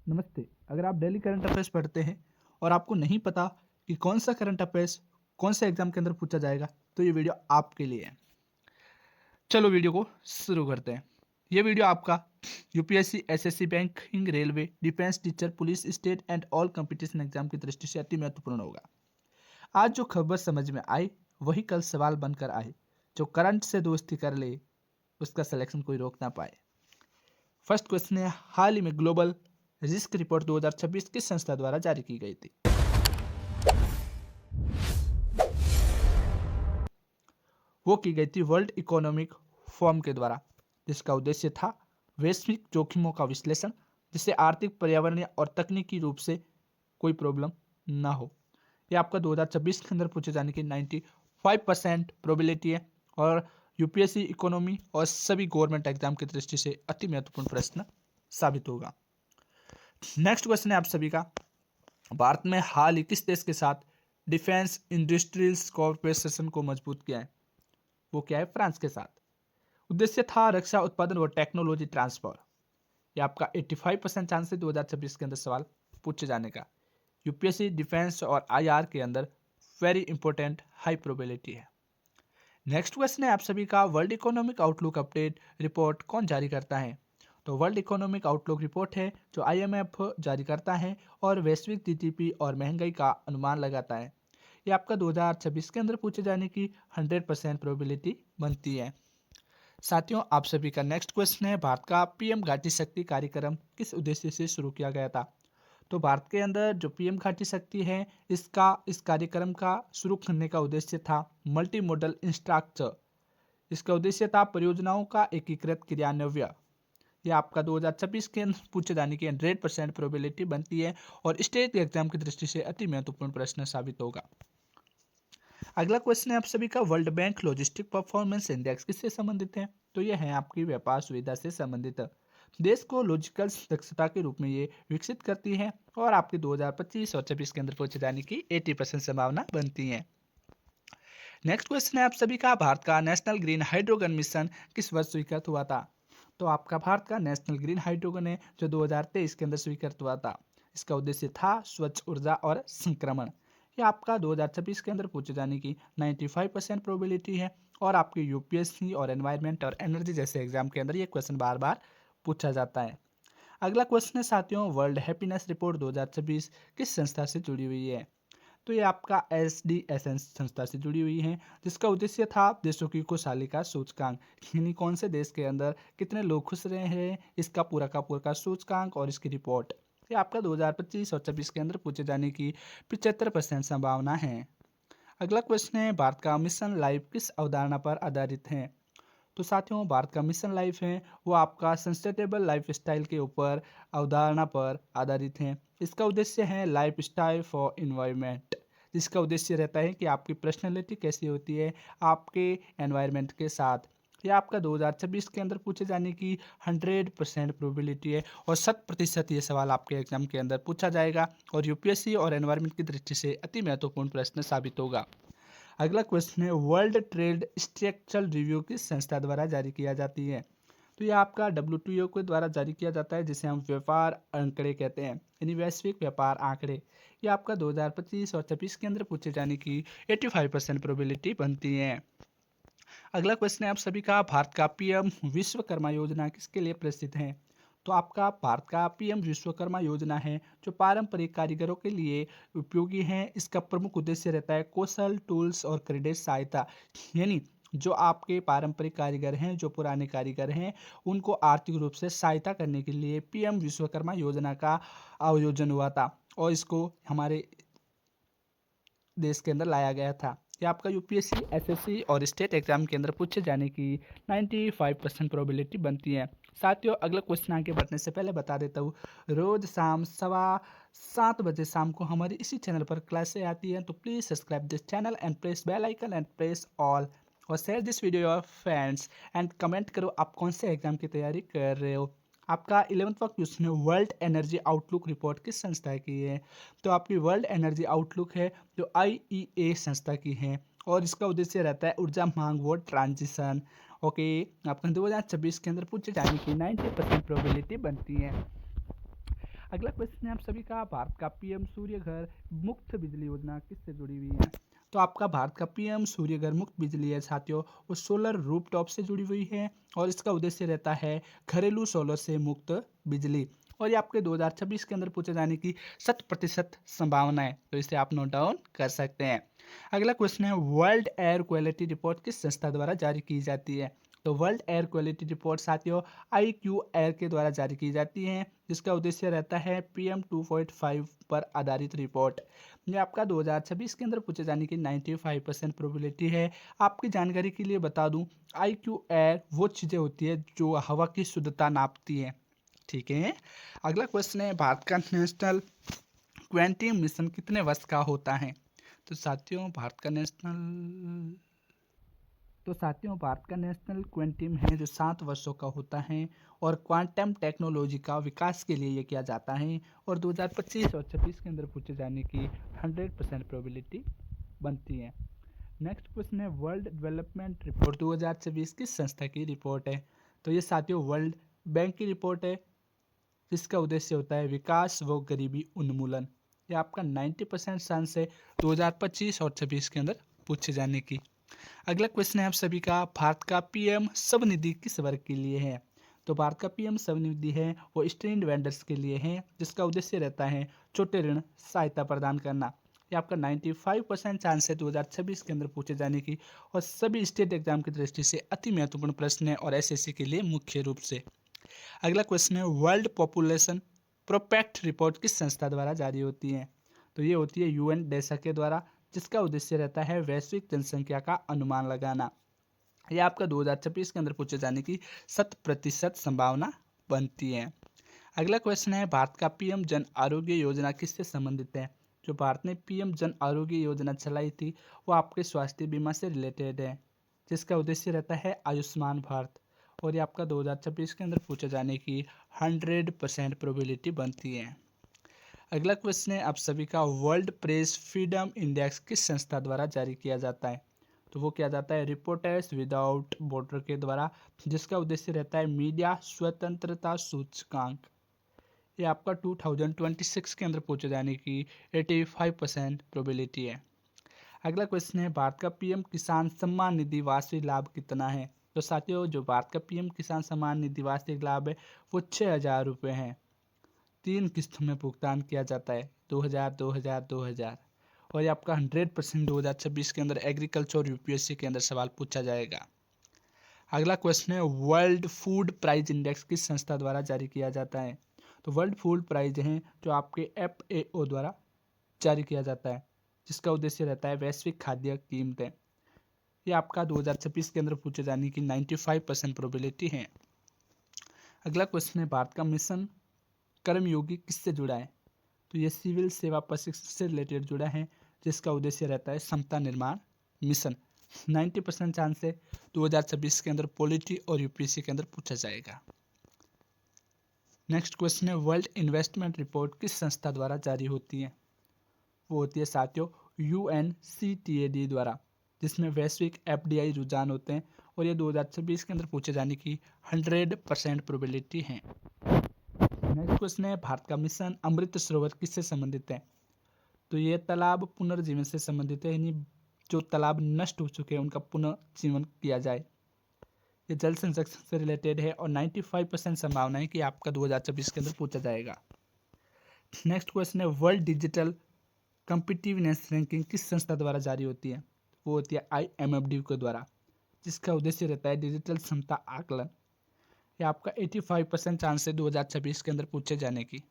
नमस्ते। अगर आप डेली करंट अफेयर्स पढ़ते हैं और आपको नहीं पता कि कौन सा करंट अफेयर्स कौन से एग्जाम के अंदर पूछा जाएगा, तो ये वीडियो आपके लिए है। चलो वीडियो को शुरू करते हैं। ये वीडियो आपका UPSC, SSC, banking, railway, defence, teacher, police, state and all competition exam की दृष्टि से अति महत्वपूर्ण होगा। आज जो खबर समझ में आई वही कल सवाल बनकर आए। जो करंट से दोस्ती कर ले उसका सिलेक्शन कोई रोक ना पाए। फर्स्ट क्वेश्चन है, हाल ही में ग्लोबल रिस्क रिपोर्ट 2026 किस संस्था द्वारा जारी की गई थी? वो की गई थी वर्ल्ड इकोनॉमिक फोरम के द्वारा, जिसका उद्देश्य था वैश्विक जोखिमों का विश्लेषण, जिससे आर्थिक, पर्यावरणीय और तकनीकी रूप से कोई प्रॉब्लम ना हो। ये आपका 2026 के अंदर पूछे जाने की 95% प्रोबेबिलिटी है और यूपीएससी, इकोनॉमी और सभी गवर्नमेंट एग्जाम की दृष्टि से अति महत्वपूर्ण प्रश्न साबित होगा। नेक्स्ट क्वेश्चन है आप सभी का, भारत में हाल ही किस देश के साथ डिफेंस इंडस्ट्रियल्स कॉर्पोरेशन को मजबूत किया है? वो क्या है? फ्रांस के साथ। उद्देश्य था रक्षा उत्पादन व टेक्नोलॉजी ट्रांसफर। ये आपका 85% चांस है 2026 के अंदर सवाल पूछे जाने का। यूपीएससी, डिफेंस और आईआर के अंदर वेरी इंपॉर्टेंट हाई प्रोबेबिलिटी है। नेक्स्ट क्वेश्चन है आप सभी का, world economic outlook update report कौन जारी करता है? तो वर्ल्ड इकोनॉमिक आउटलुक रिपोर्ट है जो आईएमएफ जारी करता है और वैश्विक जीडीपी और महंगाई का अनुमान लगाता है। ये आपका 2026 के अंदर पूछे जाने की 100% प्रोबेबिलिटी बनती है। साथियों, आप सभी का नेक्स्ट क्वेश्चन है, भारत का पीएम घाटी शक्ति कार्यक्रम किस उद्देश्य से शुरू किया गया था? तो भारत के अंदर जो पीएम घाटी शक्ति है, इस कार्यक्रम का शुरू करने का उद्देश्य था मल्टी मॉडल इंफ्रास्ट्रक्चर। इसका उद्देश्य था परियोजनाओं का एकीकृत क्रियान्वयन। यह आपका 2026 के अंदर पूछे जाने की 100% प्रोबेबिलिटी बनती है और स्टेट एग्जाम की दृष्टि से अति महत्वपूर्ण प्रश्न साबित होगा। अगला क्वेश्चन है आप सभी का, world bank logistic performance index किससे संबंधित है? तो यह है आपकी व्यापार सुविधा से संबंधित। देश को लॉजिकल दक्षता के रूप में ये विकसित करती है और आपके 2025 और 26 के अंदर पहुंचे जाने की 80% संभावना बनती है। नेक्स्ट क्वेश्चन है आप सभी का, भारत का नेशनल ग्रीन हाइड्रोजन मिशन किस वर्ष स्वीकृत हुआ था? तो आपका भारत का नेशनल ग्रीन हाइड्रोजन है जो 2023 के अंदर स्वीकृत हुआ था। इसका उद्देश्य था स्वच्छ ऊर्जा और संक्रमण। ये आपका 2026 के अंदर पूछे जाने की 95% प्रोबेबिलिटी है और आपके यूपीएससी और एनवायरनमेंट और एनर्जी जैसे एग्जाम के अंदर ये क्वेश्चन बार बार पूछा जाता है। अगला क्वेश्चन है साथियों, वर्ल्ड हैप्पीनेस रिपोर्ट 2026 किस संस्था से जुड़ी हुई है? तो ये आपका SDSN संस्था से जुड़ी हुई है, जिसका उद्देश्य था देशों की खुशहाली का सूचकांक, यानी कौन से देश के अंदर कितने लोग खुश रहे हैं, इसका पूरा का पूरा का सूचकांक और इसकी रिपोर्ट। ये आपका 2025 और 26 के अंदर पूछे जाने की 75% संभावना है। अगला क्वेश्चन है, भारत का मिशन लाइफ किस अवधारणा पर आधारित है? तो साथियों, भारत का मिशन लाइफ है वो आपका सस्टेनेबल लाइफ स्टाइल के ऊपर अवधारणा पर आधारित है। इसका उद्देश्य है लाइफ स्टाइल फॉर इन्वायरमेंट, जिसका उद्देश्य रहता है कि आपकी पर्सनैलिटी कैसी होती है आपके एनवायरनमेंट के साथ। ये आपका 2026 के अंदर पूछे जाने की 100% प्रोबेबिलिटी है और 100% ये सवाल आपके एग्जाम के अंदर पूछा जाएगा और यूपीएससी और एनवायरनमेंट की दृष्टि से अति महत्वपूर्ण प्रश्न साबित होगा। अगला क्वेश्चन है, वर्ल्ड ट्रेड स्ट्रक्चरल रिव्यू किस संस्था द्वारा जारी किया जाती है? तो ये आपका WTO के द्वारा जारी किया जाता है, जिसे हम व्यापार आंकड़े कहते हैं, यानी वैश्विक व्यापार आंकड़े। ये आपका 2025 और 26 के अंदर पूछे जाने की 85% प्रोबेबिलिटी बनती है। अगला क्वेश्चन है आप सभी का, भारत का पीएम विश्वकर्मा योजना किसके लिए प्रसिद्ध है? तो आपका भारत का पीएम विश्वकर्मा योजना है जो पारंपरिक कारीगरों के लिए उपयोगी है। इसका प्रमुख उद्देश्य रहता है कौशल, टूल्स और क्रेडिट सहायता, यानी जो आपके पारंपरिक कारीगर हैं, जो पुराने कारीगर हैं, उनको आर्थिक रूप से सहायता करने के लिए पीएम विश्वकर्मा योजना का आयोजन हुआ था और इसको हमारे देश के अंदर लाया गया था। ये आपका यूपीएससी, एसएससी और स्टेट एग्जाम के अंदर पूछे जाने की 95% प्रोबेबिलिटी बनती है। साथियों, अगला क्वेश्चन आगे बढ़ने से पहले बता देता हूँ, रोज शाम 7:15 शाम को हमारी इसी चैनल पर क्लासें आती हैं, तो please subscribe this channel and press bell icon and press all और share this video your friends and comment करो आप कौन से एग्जाम की तैयारी कर रहे हो। आपका 11th का क्वेश्चन है, वर्ल्ड एनर्जी आउटलुक रिपोर्ट किस संस्था की है? तो आपकी वर्ल्ड एनर्जी आउटलुक है जो IEA संस्था की है और इसका उद्देश्य रहता है ऊर्जा मांग व ट्रांजिशन। ओके, आपका 2026 के अंदर पूछे जाने की 90% प्रोबेबिलिटी बनती है। अगला क्वेश्चन है आप सभी का, भारत का पीएम सूर्य घर मुफ्त बिजली योजना किससे जुड़ी हुई है? तो आपका भारत का पीएम सूर्य घर मुफ्त बिजली है साथियों, वो सोलर रूफटॉप से जुड़ी हुई है और इसका उद्देश्य रहता है घरेलू सोलर से मुक्त बिजली। और ये आपके 2026 के अंदर पूछे जाने की 100% संभावना है, तो इसे आप नोट डाउन कर सकते हैं। अगला क्वेश्चन है, वर्ल्ड एयर क्वालिटी रिपोर्ट किस संस्था द्वारा जारी की जाती है? तो वर्ल्ड एयर क्वालिटी रिपोर्ट साथियों IQ एयर के द्वारा जारी की जाती है, जिसका उद्देश्य रहता है PM 2.5 पर आधारित रिपोर्ट। ये आपका 2026 के अंदर पूछे जाने की 95% प्रोबेबिलिटी है। आपकी जानकारी के लिए बता दूं, IQ एयर वो चीज़ें होती है जो हवा की शुद्धता नापती है। ठीक है। अगला क्वेश्चन है, भारत का नेशनल क्वांटम मिशन कितने वर्ष का होता है? तो साथियों भारत का नेशनल क्वांटम है जो 7 वर्षों का होता है और क्वांटम टेक्नोलॉजी का विकास के लिए ये किया जाता है और 2025 और 26 के अंदर पूछे जाने की 100% प्रोबेबिलिटी बनती है। नेक्स्ट क्वेश्चन है, वर्ल्ड डेवलपमेंट रिपोर्ट 2026 किस संस्था की रिपोर्ट है? तो ये साथियों वर्ल्ड बैंक की रिपोर्ट है, जिसका उद्देश्य होता है विकास व गरीबी उन्मूलन। ये आपका 90% चांस है 2025 और 26 के अंदर पूछे जाने की। अगला क्वेश्चन है आप सभी का, भारत का पीएम स्वनिधि किस वर्ग के लिए है? तो भारत का पीएम स्वनिधि है वो स्ट्रीट वेंडर्स के लिए है, जिसका उद्देश्य रहता है छोटे ऋण सहायता प्रदान करना। ये आपका 95% चांस है 2026 के अंदर पूछे जाने की और सभी स्टेट एग्जाम की दृष्टि से अति महत्वपूर्ण प्रश्न है और एसएससी के लिए मुख्य रूप से। अगला क्वेश्चन है, वर्ल्ड पॉपुलेशन प्रोपेक्ट रिपोर्ट किस संस्था द्वारा जारी होती है? तो ये होती है UN डेसा के द्वारा, जिसका उद्देश्य रहता है वैश्विक जनसंख्या का अनुमान लगाना। यह आपका 2026 के अंदर पूछे जाने की 100% संभावना बनती है। अगला क्वेश्चन है, भारत का पीएम जन आरोग्य योजना किससे संबंधित है? जो भारत ने पीएम जन आरोग्य योजना चलाई थी वो आपके स्वास्थ्य बीमा से रिलेटेड है, जिसका उद्देश्य रहता है आयुष्मान भारत और ये आपका 2026 के अंदर पूछे जाने की 100% प्रोबेबिलिटी बनती है। अगला क्वेश्चन है आप सभी का, वर्ल्ड प्रेस फ्रीडम इंडेक्स किस संस्था द्वारा जारी किया जाता है? तो वो किया जाता है रिपोर्टर्स विदाउट बॉर्डर के द्वारा, जिसका उद्देश्य रहता है मीडिया स्वतंत्रता सूचकांक। ये आपका 2026 के अंदर पूछे जाने की 85% प्रोबेबिलिटी है। अगला क्वेश्चन है, भारत का पीएम किसान सम्मान निधि वार्षिक लाभ कितना है? तो साथियों जो भारत का पीएम किसान सम्मान निधि वार्षिक लाभ है वो 6,000 रुपये हैं। 3 किस्तों में भुगतान किया जाता है, 2,000 2,000 2,000। और ये आपका 100% 2026 के अंदर एग्रीकल्चर और UPSC के अंदर सवाल पूछा जाएगा। अगला क्वेश्चन है, वर्ल्ड फूड प्राइस इंडेक्स किस संस्था द्वारा जारी किया जाता है? तो वर्ल्ड फूड प्राइस है जो आपके FAO द्वारा जारी किया जाता है, जिसका उद्देश्य रहता है वैश्विक खाद्य कीमतें। ये आपका 2026 के अंदर पूछे जाने की 95% प्रोबेबिलिटी है। अगला क्वेश्चन है, भारत का मिशन कर्मयोगी किससे जुड़ा है? तो ये सिविल सेवा प्रशिक्षण से रिलेटेड जुड़ा है, जिसका उद्देश्य रहता है समता निर्माण मिशन। 90% चांस है 2026 के अंदर पॉलिटी और UPSC के अंदर पूछा जाएगा। नेक्स्ट क्वेश्चन है, वर्ल्ड इन्वेस्टमेंट रिपोर्ट किस संस्था द्वारा जारी होती है? वो होती है साथियों UNCTAD द्वारा, जिसमें वैश्विक FDI रुझान होते हैं और ये 2026 के अंदर पूछे जाने की 100% प्रोबेबिलिटी है। नेक्स्ट क्वेश्चन है, भारत का मिशन अमृत सरोवर किससे संबंधित है? तो ये तालाब पुनर्जीवन से संबंधित है, यानी जो तालाब नष्ट हो चुके हैं उनका पुनर्जीवन किया जाए। ये जल संरक्षण से रिलेटेड है और 95% संभावना है कि आपका 2026 के अंदर पूछा जाएगा। नेक्स्ट क्वेश्चन है, वर्ल्ड डिजिटल कम्पिटिटिवनेस रैंकिंग किस संस्था द्वारा जारी होती है? वो होती है IMFD के द्वारा, जिसका उद्देश्य रहता है डिजिटल क्षमता आकलन। ये आपका 85% चांस है 2026 के अंदर पूछे जाने की।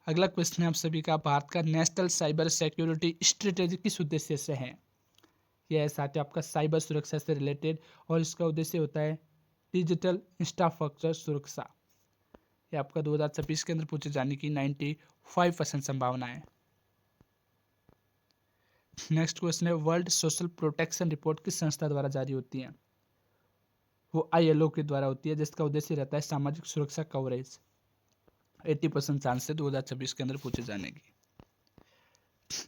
अगला क्वेश्चन है आप सभी का, भारत का नेशनल साइबर सिक्योरिटी स्ट्रेटेजी किस उद्देश्य से है? यह है साथियों आपका साइबर सुरक्षा से रिलेटेड और इसका उद्देश्य होता है डिजिटल इंफ्रास्ट्रक्चर सुरक्षा। यह आपका 2026 के अंदर पूछे जाने की 95% संभावना है। नेक्स्ट क्वेश्चन है, वर्ल्ड सोशल प्रोटेक्शन रिपोर्ट किस संस्था द्वारा जारी होती है? वो ILO के द्वारा होती है, जिसका उद्देश्य रहता है सामाजिक सुरक्षा कवरेज। 80% चांस है 2026 के अंदर पूछे जाने की।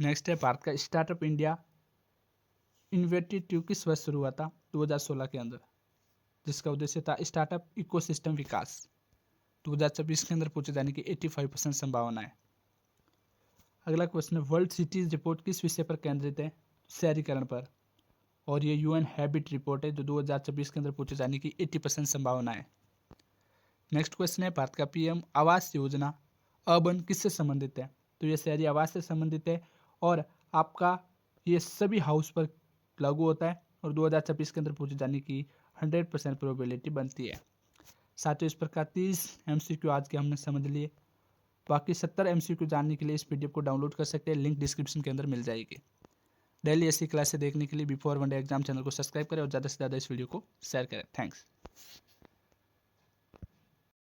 नेक्स्ट है, भारत का स्टार्टअप इंडिया इनोवेटिव किस वर्ष शुरू हुआ था? 2016 के अंदर, जिसका उद्देश्य था स्टार्टअप इकोसिस्टम विकास। 2024 के अंदर पूछे जाने की 85% संभावना है। अगला क्वेश्चन है, वर्ल्ड सिटीज रिपोर्ट किस विषय पर केंद्रित है? शहरीकरण पर। और ये यूएन हैबिट रिपोर्ट है जो 2024 के अंदर पूछे जाने की 80% संभावना है। नेक्स्ट क्वेश्चन है, भारत का पीएम आवास योजना अर्बन किससे संबंधित है? तो ये शहरी आवास से संबंधित है और आपका ये सभी हाउस पर लागू होता है और 2026 के अंदर पूछे जाने की 100% प्रोबेबिलिटी बनती है। साथियों, इस प्रकार 30 MCQ आज के हमने समझ लिए। बाकी 70 MCQ जानने के लिए इस PDF को डाउनलोड कर सकते हैं, लिंक डिस्क्रिप्शन के अंदर मिल जाएगी। डेली ऐसी क्लासें देखने के लिए before one day exam channel को सब्सक्राइब करें और ज़्यादा से ज़्यादा इस वीडियो को शेयर करें। थैंक्स।